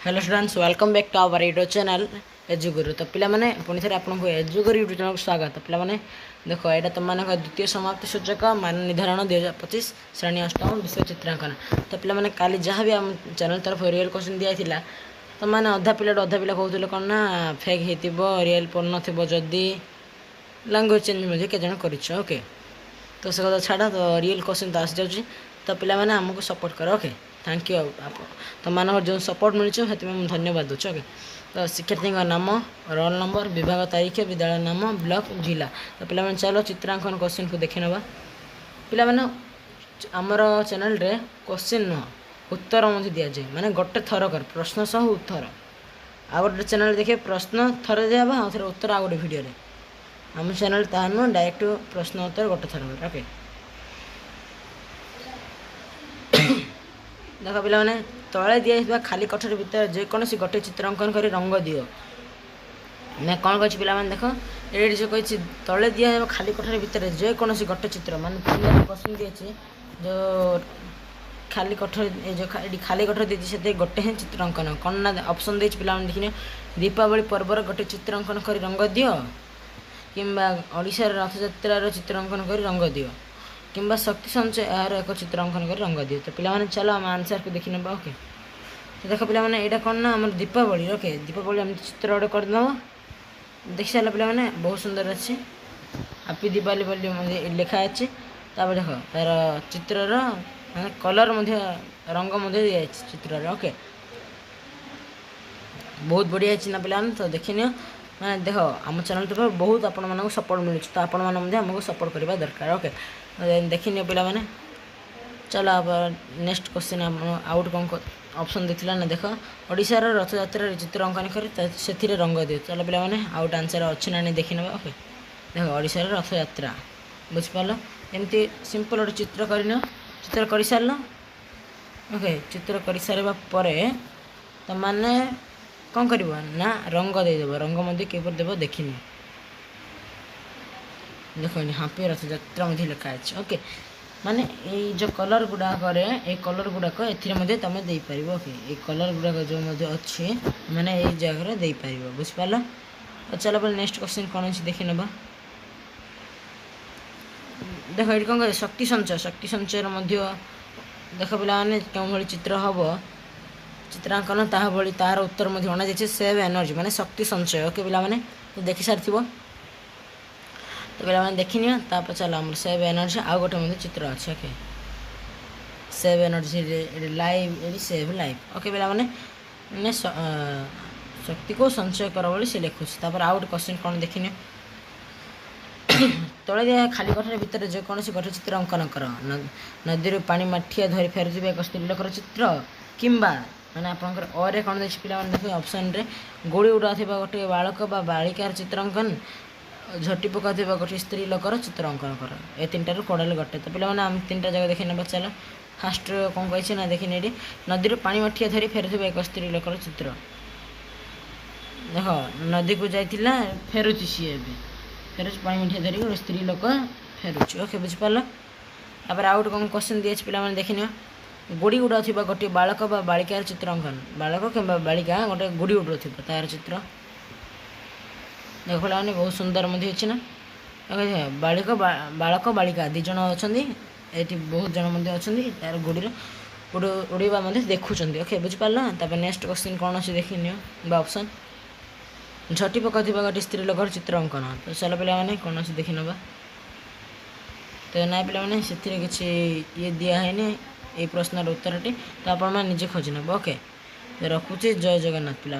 Hello students welcome back to our YouTube channel Eduguru. तो पिला माने पुणी थे आपको एजुगुरु यूट्यूब चैनल को स्वागत। पिला माने देखो यहाँ तुम मान द्वितीय समाप्ति सूचक मान निर्धारण 2025 श्रेणी अष्टम विषय चित्रांकन। तो पिला माने काली जहाँ भी आम चैनल तरफ रियल क्वेश्चन दिया तो मैंने अधा पिला कहते कौन ना फेक हो रियल पढ़ नदी लांगुएज चेंज के जन कर ओके। तो से कथा छाड़ा तो रियल क्वेश्चन तो आसी जाऊँगी। तो पिला माने आमको सपोर्ट कर ओके। थैंक यू आप तुम जो सपोर्ट मिलूँ से धन्यवाद दूँ ओके। तो शिक्षार्थी नाम रोल नंबर विभाग तारीख विद्यालय नाम ब्लॉक जिला। तो पिला चलो चित्रांकन क्वेश्चन को देखी ना पिला आमर चैनल रे क्वेश्चन नुह उत्तर मध्य दि जाए माने गोटे थर कर प्रश्न सह उत्तर आ गोटे चैनल देखिए प्रश्न थर दिया आ थे उत्तर आ गोटे भिडियो आम चैनल ता नुह डायरेक्ट प्रश्न उत्तर गोटे थर कर ओके। देख पिला माने तले दिया खाली कठोर भितर जेकोसी गोटे चित्रांकन कर रंग दियो मैं कौन कही पिला माने देख ये जो कही तले दिया खाली कठोर भितर जेकोसी गोटे चित्र माने क्वेश्चन दिए जो खाली कठोर जो खाली कठोर दी से गोटे ही चित्रांकन कौन ना ऑप्शन दे पिला माने देखिए दीपावली पर्वर गोटे चित्रांकन कर रंग दियो किंबा ओडिशा रथयात्रार चित्रांकन कर रंग दियो किंबा शक्ति संचय यार एक चित्रांकन कर रंग दिए। तो पिला माने चलो आम आंसर को देखी ना ओके। तो देख पिला माने यहाँ कौन ना आम दीपावली ओके दीपावली आम चित्र गोटे करदे देख सारा पिला माने बहुत सुंदर अच्छे हैप्पी दीपावली बोली लिखा अच्छे। तापर देख तार चित्रर माने कलर रंग दिखाई चित्र ओके बहुत बढ़िया है ना पिला तो देखनी मैंने देख आम चैनल तरफ बहुत आपण मानक सपोर्ट मिलूँ तो आपण मैंने सपोर्ट करवा दरकार ओके। देखनी पिला माने चलो अब नेक्स्ट क्वेश्चन आउट कौन ऑप्शन देथिला ना देख ओडिशार रथयात्रा चित्रांकन कर से रंग दियो। चलो पिला माने आउट आंसर अच्छी ना नहीं देखी ना ओके। देख ओडिशार रथयात्रा बुझिपाल एमती सिंपल गोटे चित्र चित्र कर सार ओके चित्र कर सारे तो माने कौन कर ना रंग देदेव रंग मध्य किपर देव देखनी देख हापी रथयात्रा लिखाई ओके माने ये जो कलर गुड़ाक ये कलर गुड़ाक ए तुम दे पार ओके ये कलर गुड़ाक जो अच्छी माने ये जगह दे पार बुझिपाल। चलो बोले नेक्स्ट क्वेश्चन कौन अच्छी देखी ना देख ये कौन शक्ति संचय देख पिला माने क्यों भाई चित्र हम चित्रांकन ता भली तार उत्तर अणा जाए सेव एनर्जी माने शक्ति संचय ओके पिला माने तो देखी सारी तो पिला माने देखनी तापर चलो आम सेव एनर्जी आउ गोटे चित्र अच्छे okay save energy live save life okay पिला माने शक्ति को संचय कर बोली से लिखुच। तापर आउ गोटे क्वेश्चन कौन देखनी तले दिया खाली कठोर भितर जेकोसी गोटे चित्र अंकन कर नदी पानी माठिया धरी फेरुवा एक स्त्री लोकर चित्र किंबा मैंने आपंकर अरे कौन देखिए पिला देख ऑप्शन रे गोड़ी उड़ा गोटे बालक बा बालिकार चित्रांकन झटी पका गोटे स्त्री लोकर चित्रांकन कर ए तीन टार कोड़े गोटे। तो पिला आम तीन जगह देखी ना चलो फास्ट कौन कही ना देखनी ये नदी पानी मठिया धरी फेरुवा एक स्त्री लोकर चित्र देख नदी को जाइला फेरुची सी फेरुच पानी मठिया धरी गोटे स्त्री लोक फेरुची ओके बुझिपाल। तापर आउट कौन क्वेश्चन दिए पिला देखनी गुड़ी उड़ा गोटे बालक बा बालिकार चित्रांकन बालक कि बालिका गोटे गुड़ी उड़ा तार चित्र देख पिला बहुत सुंदर अच्छी ना बालिक बालक बालिका दीज अच्छा ये बहुत जन अच्छा तार गुड़ी उड़वा देखुं ओके बुझिपाल। तापर नेक्स्ट क्वेश्चन कौन अच्छे देखनी ऑप्शन झटी पका गोटे स्त्री लोकर चित्र अंकन। तो चलो पिला कौन अच्छे देखी ना तो ना पिला से किसी ये दिखाई ये प्रश्नर उत्तर टी तो आप निजे खोज ने ओके। तो रखुचे जय जगन्नाथ पिला।